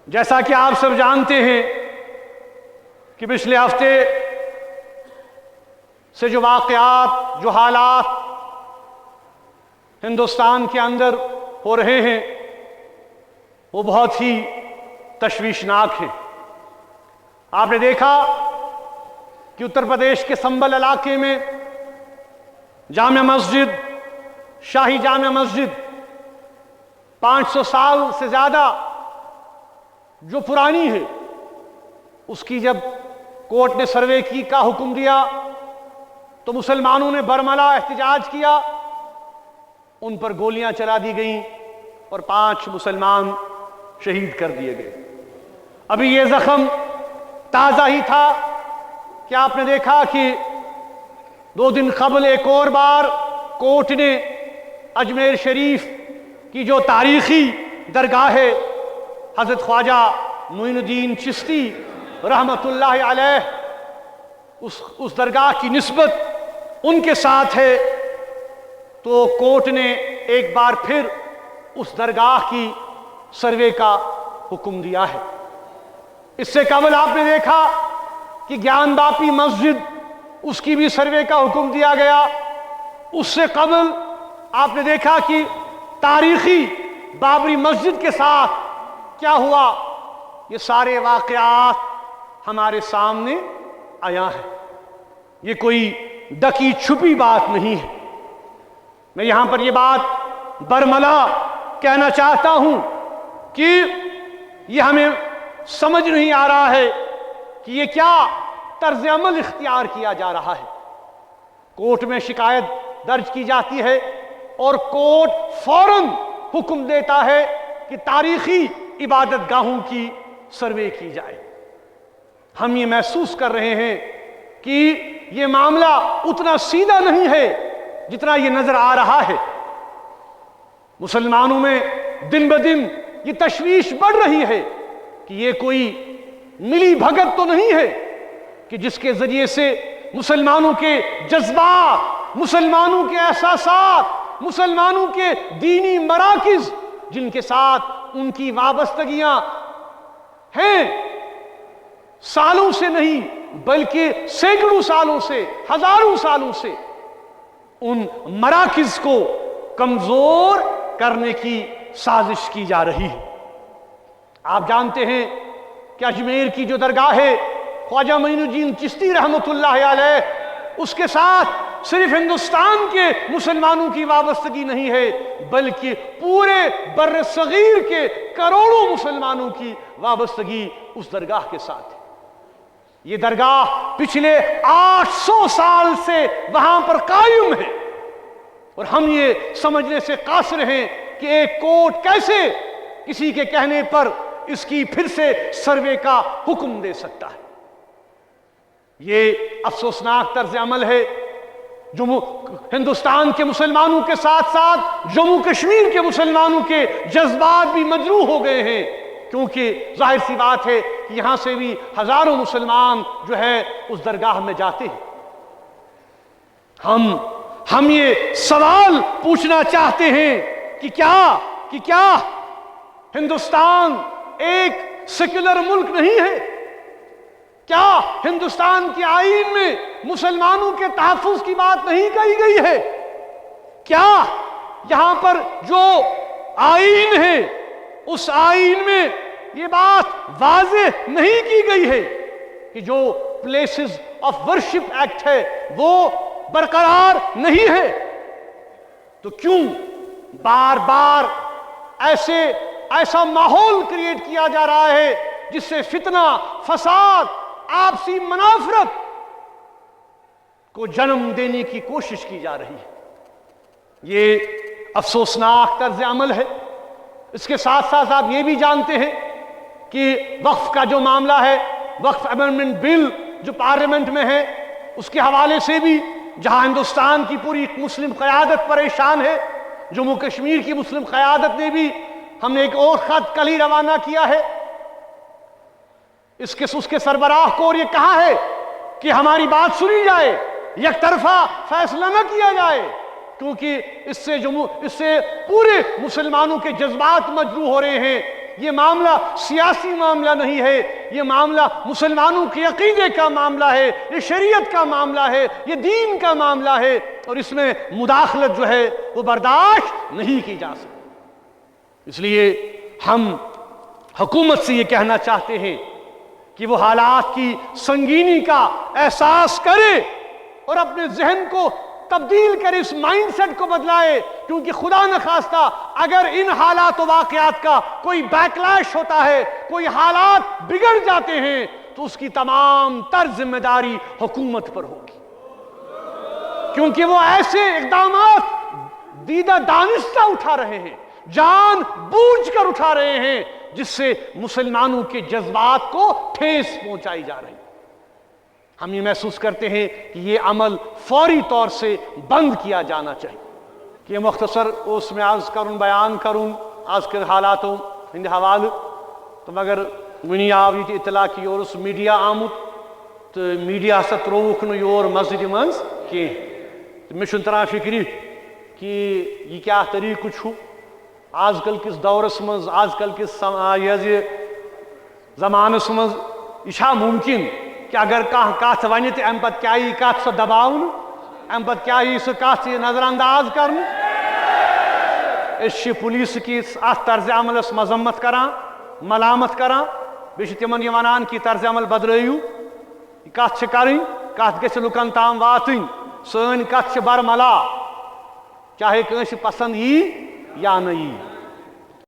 جیسا کہ آپ سب جانتے ہیں کہ پچھلے ہفتے سے جو واقعات، جو حالات ہندوستان کے اندر ہو رہے ہیں وہ بہت ہی تشویشناک ہیں۔ آپ نے دیکھا کہ اتر پردیش کے سنبھل علاقے میں جامع مسجد، شاہی جامع مسجد 500 سال سے زیادہ جو پرانی ہے، اس کی جب کورٹ نے سروے کا حکم دیا تو مسلمانوں نے برملا احتجاج کیا، ان پر گولیاں چلا دی گئیں اور 5 مسلمان شہید کر دیے گئے۔ ابھی یہ زخم تازہ ہی تھا کہ آپ نے دیکھا کہ 2 دن قبل ایک اور بار کورٹ نے اجمیر شریف کی جو تاریخی درگاہ ہے حضرت خواجہ معین الدین چشتی رحمت اللہ علیہ، اس درگاہ کی نسبت ان کے ساتھ ہے، تو کورٹ نے ایک بار پھر اس درگاہ کی سروے کا حکم دیا ہے۔ اس سے قبل آپ نے دیکھا کہ گیان باپی مسجد، اس کی بھی سروے کا حکم دیا گیا۔ اس سے قبل آپ نے دیکھا کہ تاریخی بابری مسجد کے ساتھ کیا ہوا، یہ سارے واقعات ہمارے سامنے آیا ہے۔ یہ کوئی ڈکی چھپی بات نہیں ہے۔ میں یہاں پر یہ بات برملا کہنا چاہتا ہوں کہ یہ ہمیں سمجھ نہیں آ رہا ہے کہ یہ کیا طرز عمل اختیار کیا جا رہا ہے۔ کورٹ میں شکایت درج کی جاتی ہے اور کورٹ فوراً حکم دیتا ہے کہ تاریخی عبادت گاہوں کی سروے کی جائے۔ ہم یہ محسوس کر رہے ہیں کہ یہ معاملہ اتنا سیدھا نہیں ہے جتنا یہ نظر آ رہا ہے۔ مسلمانوں میں دن بدن یہ تشویش بڑھ رہی ہے کہ یہ کوئی ملی بھگت تو نہیں ہے کہ جس کے ذریعے سے مسلمانوں کے جذبات، مسلمانوں کے احساسات، مسلمانوں کے دینی مراکز جن کے ساتھ ان کی وابستگیاں ہیں، سالوں سے نہیں بلکہ سینکڑوں سالوں سے، ہزاروں سالوں سے، ان مراکز کو کمزور کرنے کی سازش کی جا رہی ہے۔ آپ جانتے ہیں کہ اجمیر کی جو درگاہ ہے خواجہ معین الدین چشتی رحمت اللہ علیہ، اس کے ساتھ صرف ہندوستان کے مسلمانوں کی وابستگی نہیں ہے بلکہ پورے بر صغیر کے کروڑوں مسلمانوں کی وابستگی اس درگاہ کے ساتھ ہے۔ یہ درگاہ پچھلے 800 سال سے وہاں پر قائم ہے، اور ہم یہ سمجھنے سے قاصر ہیں کہ ایک کورٹ کیسے کسی کے کہنے پر اس کی پھر سے سروے کا حکم دے سکتا ہے۔ یہ افسوسناک طرز عمل ہے۔ ہندوستان کے مسلمانوں کے ساتھ ساتھ جموں کشمیر کے مسلمانوں کے جذبات بھی مجروح ہو گئے ہیں، کیونکہ ظاہر سی بات ہے کہ یہاں سے بھی ہزاروں مسلمان جو ہے اس درگاہ میں جاتے ہیں۔ ہم یہ سوال پوچھنا چاہتے ہیں کہ کیا ہندوستان ایک سیکولر ملک نہیں ہے؟ کیا ہندوستان کے آئین میں مسلمانوں کے تحفظ کی بات نہیں کہی گئی ہے؟ کیا یہاں پر جو آئین ہے اس آئین میں یہ بات واضح نہیں کی گئی ہے کہ جو پلیسز آف ورشپ ایکٹ ہے وہ برقرار نہیں ہے؟ تو کیوں بار بار ایسا ماحول کریٹ کیا جا رہا ہے جس سے فتنہ، فساد، آپسی منافرت کو جنم دینے کی کوشش کی جا رہی ہے؟ یہ افسوسناک طرز عمل ہے۔ اس کے ساتھ ساتھ آپ یہ بھی جانتے ہیں کہ وقف کا جو معاملہ ہے، وقف امینڈمنٹ بل جو پارلیمنٹ میں ہے، اس کے حوالے سے بھی جہاں ہندوستان کی پوری مسلم قیادت پریشان ہے، جموں کشمیر کی مسلم قیادت نے بھی، ہم نے ایک اور خط کل ہی روانہ کیا ہے، اس کے سربراہ کو، اور یہ کہا ہے کہ ہماری بات سنی جائے، یک طرفہ فیصلہ نہ کیا جائے، کیونکہ اس سے پورے مسلمانوں کے جذبات مجروح ہو رہے ہیں۔ یہ معاملہ سیاسی معاملہ نہیں ہے، یہ معاملہ مسلمانوں کے عقیدے کا معاملہ ہے، یہ شریعت کا معاملہ ہے، یہ دین کا معاملہ ہے، اور اس میں مداخلت جو ہے وہ برداشت نہیں کی جا سکتی۔ اس لیے ہم حکومت سے یہ کہنا چاہتے ہیں کہ وہ حالات کی سنگینی کا احساس کرے اور اپنے ذہن کو تبدیل کر اس مائنڈ سیٹ کو بدلائے، کیونکہ خدا نخواستہ اگر ان حالات و واقعات کا کوئی بیکلیش ہوتا ہے، کوئی حالات بگڑ جاتے ہیں، تو اس کی تمام تر ذمہ داری حکومت پر ہوگی، کیونکہ وہ ایسے اقدامات دیدہ دانستہ اٹھا رہے ہیں، جان بوجھ کر اٹھا رہے ہیں، جس سے مسلمانوں کے جذبات کو ٹھیس پہنچائی جا رہی ہے۔ ہم یہ محسوس کرتے ہیں کہ یہ عمل فوری طور سے بند کیا جانا چاہیے۔ کہ مختصر اس میں عرض کروں بیان کروں آج کے حالاتوں ہند حوالہ تو مگر ونی آو یہ اطلاع کہ یورس میڈیا آمت تو میڈیا ہسا تروک نو یور مسجد مز کی مے چھن تران فکری کہ یہ کیا طریقہ چھو آج کل کس دورس مز آج کل کس زمانس مز یہ ممکن کہ اگر کت ون تو ام پتہ کیا کت سو دباؤن ام پتہ کیا سہ کت نظر انداز کرن اس پولیس کس ات طرز عملس مذمت کران ملامت کران بیٚیہِ چھِ تمن یہ ونان کہ طرز عمل بدلٲیِو کت چھ کرٕنۍ کت گژھِ لُکن تام واتٕنۍ سٲنۍ کت چھ برملا چاہے کٲنٛسہِ پسند یی یا نہ یی۔